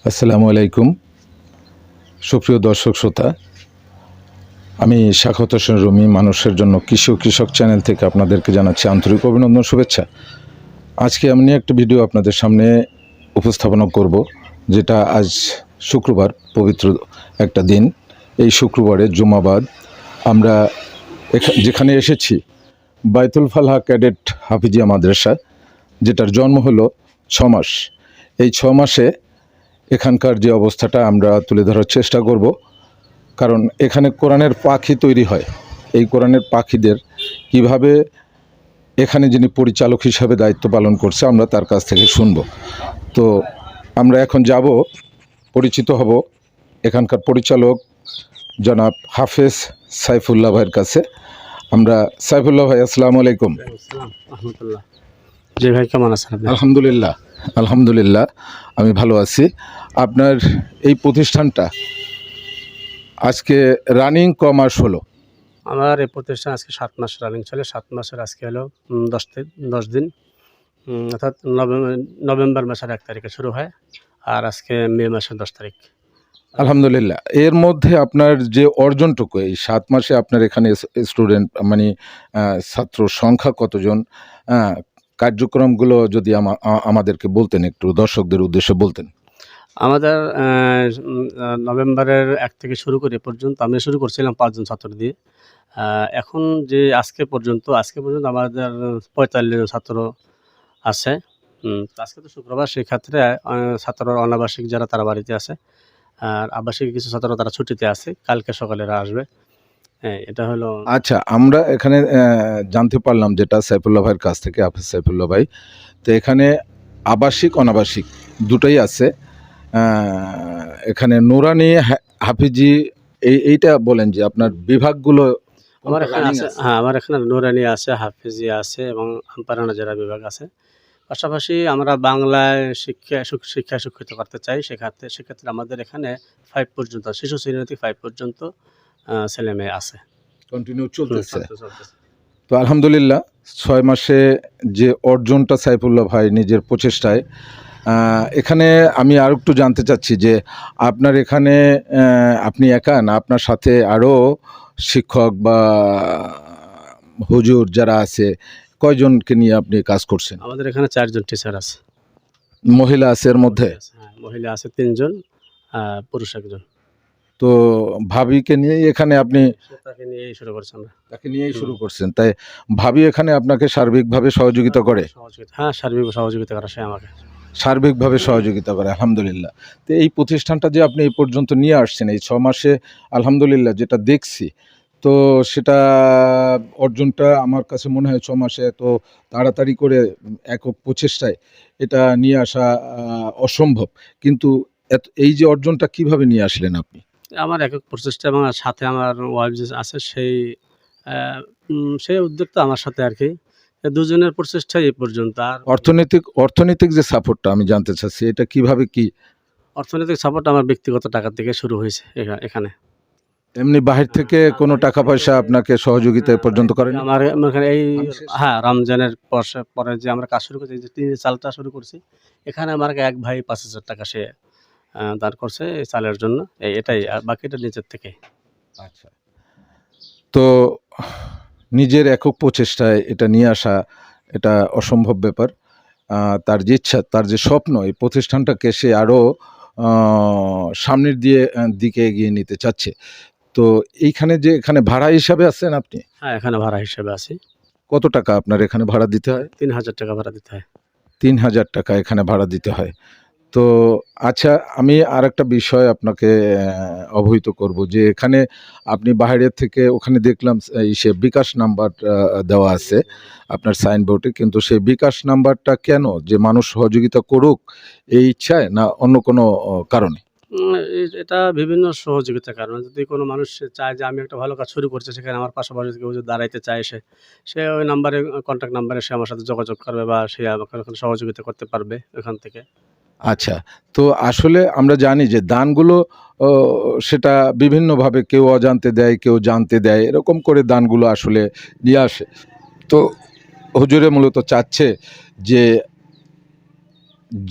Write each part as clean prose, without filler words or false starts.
আসসালামু আলাইকুম সুপ্রিয় দর্শক শ্রোতা, আমি শাখাওয়াত হোসেন রুমি মানুষের জন্য কৃষক চ্যানেল থেকে আপনাদেরকে জানাচ্ছি আন্তরিক অভিনন্দন, শুভেচ্ছা। আজকে আমি একটা ভিডিও আপনাদের সামনে উপস্থাপনা করব, যেটা আজ শুক্রবার, পবিত্র একটা দিন। এই শুক্রবারে জুমাবাদ আমরা যেখানে এসেছি বাইতুল ফালাহ ক্যাডেট হাফিজিয়া মাদ্রাসা, যেটার জন্ম হলো 6 মাস। এই 6 মাসে এখানকার যে অবস্থাটা আমরা তুলে ধরার চেষ্টা করব, কারণ এখানে কোরআনের পাখি তৈরি হয়। এই কোরআনের পাখিদের কিভাবে এখানে যিনি পরিচালক হিসাবে দায়িত্ব পালন করছে আমরা তার কাছ থেকে শুনব। তো আমরা এখন যাব, পরিচিত হব এখানকার পরিচালক জনাব হাফেজ সাইফুল্লাহ ভাইয়ের কাছে। আমরা সাইফুল্লাহ ভাই, আসসালামু আলাইকুম। জি ভাই, কেমন আছেন আপনি? আলহামদুলিল্লাহ, আলহামদুলিল্লাহ, আমি ভালো আছি। আপনার এই প্রতিষ্ঠানটা আজকে রানিং ক মাস হলো? আমার এই প্রতিষ্ঠান আজকে 7 মাস রানিং চলে। 7 মাসের আজকে হলো 10 দিন, অর্থাৎ নভেম্বর মাসের 1 তারিখে শুরু হয়, আর আজকে মে মাসের 10 তারিখ। আলহামদুলিল্লাহ। এর মধ্যে আপনার যে অর্জনটুকু, এই 7 মাসে আপনার এখানে স্টুডেন্ট মানে ছাত্র সংখ্যা কতজন, কার্যক্রমগুলো যদি আমাদেরকে বলতেন, একটু দর্শকদের উদ্দেশ্যে বলতেন। আমাদের নভেম্বরের 1 থেকে শুরু করে পর্যন্ত আমি শুরু করছিলাম 5 জন ছাত্র দিয়ে। এখন যে আজকে পর্যন্ত আমাদের 45 জন ছাত্র আছে। আজকে তো শুক্রবার, সেক্ষেত্রে ছাত্ররা অনাবাসিক যারা তারা বাড়িতে আছে, আর আবাসিক কিছু ছাত্র তারা ছুটিতে আছে, কালকে সকালেরা আসবে। হ্যাঁ, এটা হলো। আচ্ছা, আমরা এখানে জানতে পারলাম যেটা সাইফুল্লাহ ভাইয়ের কাছ থেকে, হাফেজ সাইফুল্লাহ ভাই, তো এখানে আবাসিক অনাবাসিক দুটোই আছে। এখানে নুরানি হাফিজি এইটা বলেন যে আপনার বিভাগগুলো আমার এখানে আছে। হ্যাঁ, আমার এখানে নুরানি আছে, হাফিজি আছে এবং আমপারানা জেলা বিভাগ আছে। পাশাপাশি আমরা বাংলায় শিক্ষায় শিক্ষিত করতে চাই। সেক্ষেত্রে আমাদের এখানে 5 পর্যন্ত, শিশু শ্রেণী থেকে 5 পর্যন্ত ছেলে মেয়ে আছে, কন্টিনিউ চলতেছে। তো আলহামদুলিল্লাহ, 6 মাসে যে অর্জনটা সাইফুল্লাহ ভাই নিজের প্রচেষ্টায়, এখানে আমি আর একটু জানতে চাচ্ছি যে আপনার এখানে আপনি একা না, আপনার সাথে আরও শিক্ষক বা হুজুর যারা আছে, কয়জনকে নিয়ে আপনি কাজ করছেন? আমাদের এখানে 4 জন টিচার আছে। মহিলা আছে এর মধ্যে? হ্যাঁ, মহিলা আছে 3 জন, পুরুষ 1 জন। তো ভাবিকে নিয়েই এখানে আপনি তাকে নিয়েই শুরু করছি আমরা। তাকে নিয়েই শুরু করছেন, তাই ভাবি এখানে আপনাকে সার্বিকভাবে সহযোগিতা করে? হ্যাঁ, সার্বিক সহযোগিতা করে সে আমাকে। সার্বিকভাবে সহযোগিতা করে, আলহামদুলিল্লাহ। তো এই প্রতিষ্ঠানটা যে আপনি এই পর্যন্ত নিয়ে আসছেন এই 6 মাসে, আলহামদুলিল্লাহ যেটা দেখছি, তো সেটা অর্জনটা আমার কাছে মনে হয় 6 মাসে এত তাড়াতাড়ি করে একক প্রচেষ্টায় এটা নিয়ে আসা অসম্ভব। কিন্তু এই যে অর্জনটা কিভাবে নিয়ে আসলেন আপনি? আমার একক প্রচেষ্টা এবং সাথে আমার ওয়াইফ যে আছে সেই উদ্যোক্তা আমার সাথে আর কি। দুজনের প্রচেষ্টাই এই পর্যন্ত। আর অর্থনৈতিক যে সাপোর্টটা আমি জানতে চাচ্ছি, এটা কিভাবে কি? অর্থনৈতিক সাপোর্ট আমার ব্যক্তিগত টাকা থেকে শুরু হয়েছে এখানে। এমনি বাহির থেকে কোনো টাকা পয়সা আপনাকে সহযোগিতা এ পর্যন্ত করেন? আমার এখানে এই রমজানের পরে যে আমরা কাজ শুরু করছি, যে টিনের চালটা শুরু করছি, এখানে আমার এক ভাই 5,000 টাকা সে দান করছে এই চালের জন্য। এটাই, আর বাকিটা নিজের থেকে। আচ্ছা, তো নিজের একক প্রচেষ্টায় এটা নিয়ে আসা, এটা অসম্ভব ব্যাপার। তার যে ইচ্ছা, তার যে স্বপ্ন, এই প্রতিষ্ঠানটাকে সে আরও সামনের দিকে এগিয়ে নিতে চাচ্ছে। তো এইখানে যে এখানে ভাড়া হিসাবে আছেন আপনি? হ্যাঁ, এখানে ভাড়া হিসেবে আছি। কত টাকা আপনার এখানে ভাড়া দিতে হয়? 3,000 টাকা ভাড়া দিতে হয়। 3,000 টাকা এখানে ভাড়া দিতে হয়। তো আচ্ছা, আমি আরেকটা বিষয় আপনাকে অবহিত করব যে এখানে আপনি বাইরের থেকে, ওখানে দেখলাম সে বিকাশ নাম্বার দেওয়া আছে আপনার সাইনবোর্ডে, কিন্তু সেই বিকাশ নাম্বারটা কেন, যে মানুষ সহযোগিতা করুক এই ইচ্ছায়, না অন্য কোনো কারণে? এটা বিভিন্ন সহযোগিতার কারণে। যদি কোনো মানুষ চায় যে আমি একটা ভালো কাজ শুরু করছি, সেখানে আমার পাশাপাশি কেউ যদি দাঁড়াইতে চায়, সে ওই নাম্বারে, কন্ট্যাক্ট নাম্বারে সে আমার সাথে যোগাযোগ করবে বা সে আমাকে ওখানে সহযোগিতা করতে পারবে ওখান থেকে। আচ্ছা, তো আসলে আমরা জানি যে দানগুলো সেটা বিভিন্নভাবে, কেউ অজান্তে দেয়, কেউ জানতে দেয়, এরকম করে দানগুলো আসলে নিয়ে আসে। তো হুজুরে মূলত চাচ্ছে যে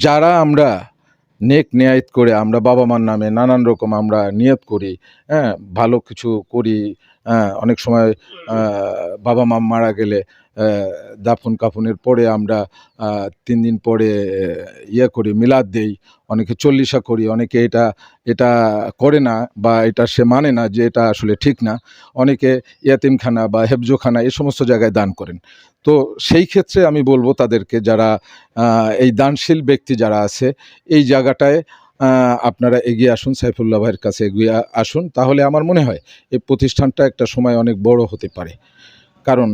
যারা আমরা নেক নেয়াত করে আমরা বাবা মার নামে নানান রকম আমরা নিয়ত করি, হ্যাঁ, ভালো কিছু করি। হ্যাঁ, অনেক সময় বাবা মা মারা গেলে দাফন কাফনের পরে আমরা 3 দিন পরে ইয়ে করি, মিলাদ দেই, অনেকে চল্লিশা করি, অনেকে এটা এটা করে না বা এটা সে মানে না যে এটা আসলে ঠিক না। অনেকে ইয়াতিমখানা বা হেফজোখানা এই সমস্ত জায়গায় দান করেন। তো সেই ক্ষেত্রে আমি বলবো তাদেরকে, যারা এই দানশীল ব্যক্তি যারা আছে, এই জায়গাটায় আপনারা এগিয়ে আসুন, সাইফুল্লাহ ভাইয়ের কাছে এগিয়ে আসুন। তাহলে আমার মনে হয় এই প্রতিষ্ঠানটা একটা সময় অনেক বড় হতে পারে। কারণ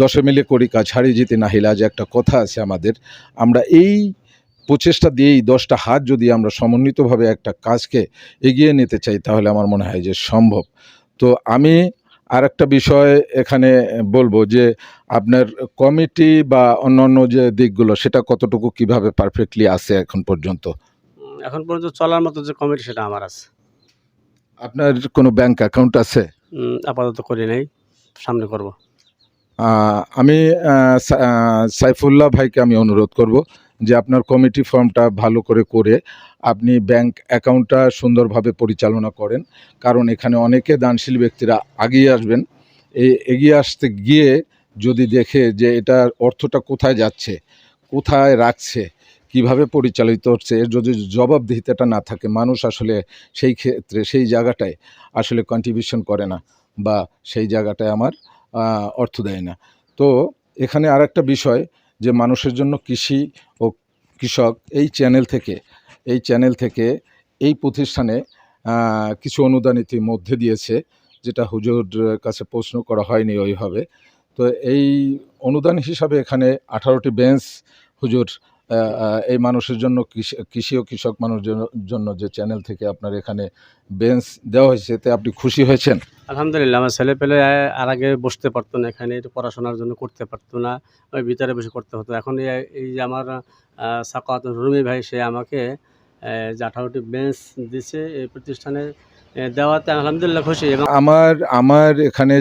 দশে মিলে করি কাজ, হারি জিতে নাহিলা, যে একটা কথা আছে আমাদের। আমরা এই প্রচেষ্টা দিয়েই 10টা হাত যদি আমরা সমন্বিতভাবে একটা কাজকে এগিয়ে নিতে চাই, তাহলে আমার মনে হয় যে সম্ভব। তো আমি আরেকটা বিষয় এখানে বলবো যে আপনার কমিটি বা অন্যান্য যে দিকগুলো, সেটা কতটুকু কিভাবে পারফেক্টলি আছে এখন পর্যন্ত? এখন পর্যন্ত চলার মতো যে কমিটি সেটা আমার আছে। আপনার কোনো ব্যাংক অ্যাকাউন্ট আছে? আপাতত করি নাই, সামনে করব। আমি সাইফুল্লাহ ভাইকে আমি অনুরোধ করব যে আপনার কমিটি ফর্মটা ভালো করে আপনি ব্যাংক অ্যাকাউন্টটা সুন্দরভাবে পরিচালনা করেন। কারণ এখানে অনেকে দানশীল ব্যক্তিরা এগিয়ে আসবেন। এগিয়ে আসতে গিয়ে যদি দেখে যে এটার অর্থটা কোথায় যাচ্ছে, কোথায় রাখছে, কিভাবে পরিচালিত হচ্ছে, এর যদি জবাবদিহিতাটা না থাকে, মানুষ আসলে সেই ক্ষেত্রে সেই জায়গাটায় আসলে কন্ট্রিবিউশন করে না বা সেই জায়গাটায় আমার অর্থ দেয় না। তো এখানে আরেকটা বিষয়, যে মানুষের জন্য কৃষি ও কৃষক এই চ্যানেল থেকে এই প্রতিষ্ঠানে কিছু অনুদান ইতিমধ্যে দিয়েছে, যেটা হুজুর কাছে প্রশ্ন করা হয়নি ওইভাবে। তো এই অনুদান হিসাবে এখানে 18টি বেঞ্চ হুজুর এই মানুষের জন্য, কৃষি ও কৃষক মানুষের জন্য যে চ্যানেল থেকে আপনার এখানে বেঞ্চ দেওয়া হয়েছে, এতে আপনি খুশি হয়েছেন? আলহামদুলিল্লাহ, আমার ছেলে পেলে আর আগে বসতে পারতো না, এখানে একটু পড়াশোনার জন্য করতে পারতো না, ওই ভিতরে বসে করতে হতো। এখন এই যে আমার সাকাওয়াত রুমি ভাই, সে আমাকে যে 18টি বেঞ্চ দিছে এই প্রতিষ্ঠানে দেওয়াতে আলহামদুলিল্লাহ খুশি। এবং আমার এখানে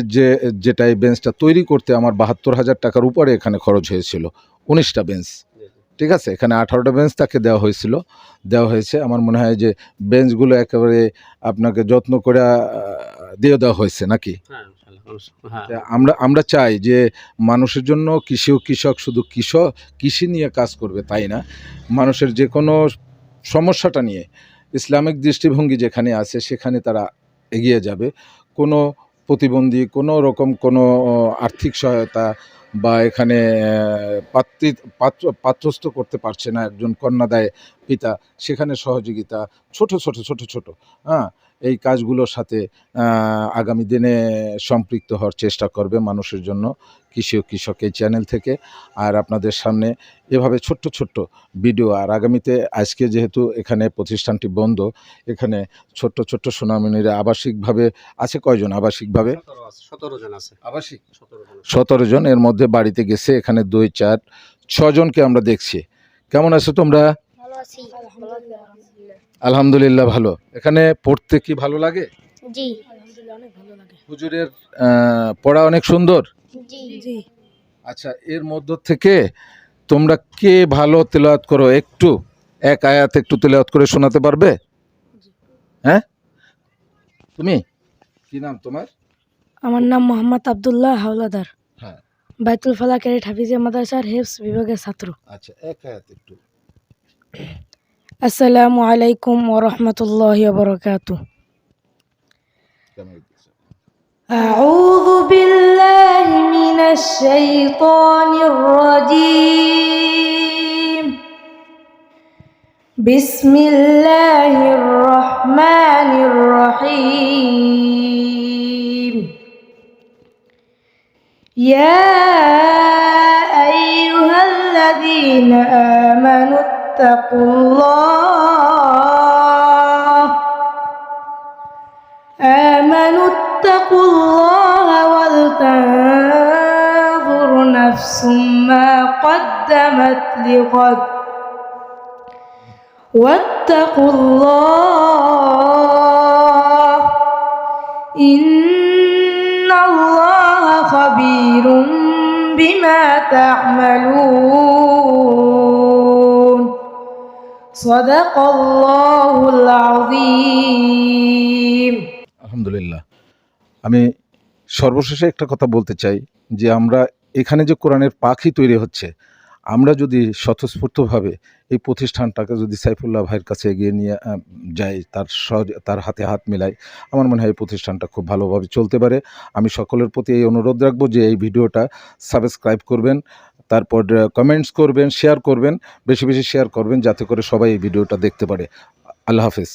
যেটা এই বেঞ্চটা তৈরি করতে আমার 72,000 টাকার উপরে এখানে খরচ হয়েছিল। 19টা বেঞ্চ, ঠিক আছে, এখানে 18টা বেঞ্চ তাকে দেওয়া হয়েছে। আমার মনে হয় যে বেঞ্চগুলো একেবারে আপনাকে যত্ন করে দিয়ে দেওয়া হয়েছে নাকি? হ্যাঁ, ইনশাআল্লাহ, হ্যাঁ। তা আমরা চাই যে মানুষের জন্য কৃষি ও কৃষক শুধু কৃষি নিয়ে কাজ করবে তাই না, মানুষের যে কোনো সমস্যাটা নিয়ে ইসলামিক দৃষ্টিভঙ্গি যেখানে আছে সেখানে তারা এগিয়ে যাবে। কোনো প্রতিবন্ধী, কোনো রকম কোনো আর্থিক সহায়তা বা এখানে পাত্রস্থ করতে পারছে না একজন কন্যাদায় পিতা, সেখানে সহযোগিতা, ছোট হ্যাঁ, এই কাজগুলোর সাথে আগামী দিনে সম্পৃক্ত হওয়ার চেষ্টা করবে মানুষের জন্য কৃষি ও কৃষক এই চ্যানেল থেকে। আর আপনাদের সামনে এভাবে ছোট্ট ভিডিও, আর আগামীতে, আজকে যেহেতু এখানে প্রতিষ্ঠানটি বন্ধ, এখানে ছোট্ট সোনামণিরা আবাসিকভাবে আছে। কয়জন আবাসিকভাবে? 17 জন আছে। আবাসিক 17 জন। 17 জন, এর মধ্যে বাড়িতে গেছে এখানে 2, 4, 6 জনকে আমরা দেখছি। কেমন আছো তোমরা? ভালো আছি। আলহামদুলিল্লাহ ভালো। এখানে পড়তে কি ভালো লাগে? জি। হুজুরের পড়া অনেক সুন্দর। জি জি। আচ্ছা, এর মধ্য থেকে তোমরা কে ভালো তেলাওয়াত করো? একটু এক আয়াত একটু তেলাওয়াত করে শোনাতে পারবে? হ্যাঁ, তুমি কি নাম তোমার? আমার নাম মোহাম্মদ আব্দুল্লাহ হাওলাদার, হ্যাঁ, বাইতুল ফালাক হাফিজিয়া মাদ্রাসার হেফজ বিভাগের ছাত্র। আচ্ছা, এক আয়াত একটু। আসসালামু আলাইকুম ওয়া রাহমাতুল্লাহি ওয়া বারাকাতুহু। আউযু বিল্লাহি মিনাশ শাইতানির রাজীম। বিসমিল্লাহির রহমানির রহিম। يا أيها الذين آمنوا اتقوا الله ولتنظر نفس ما قدمت لغد واتقوا الله إن الله خبير بما تعملون صدق الله العظيم. আলহামদুলিল্লাহ। আমি সর্বশেষে একটা কথা বলতে চাই যে আমরা এখানে যে কোরআনের পাখি তৈরি হচ্ছে, আমরা যদি স্বতঃস্ফূর্তভাবে এই প্রতিষ্ঠানটাকে যদি সাইফুল্লাহ ভাইয়ের কাছে এগিয়ে নিয়ে যাই, তার হাতে হাত মিলাই, আমার মনে হয় এই প্রতিষ্ঠানটা খুব ভালোভাবে চলতে পারে। আমি সকলের প্রতি এই অনুরোধ রাখবো যে এই ভিডিওটা সাবস্ক্রাইব করবেন, তারপর কমেন্টস করবেন, শেয়ার করবেন, বেশি বেশি শেয়ার করবেন যাতে করে সবাই এই ভিডিওটা দেখতে পারে। আল্লাহ হাফেজ।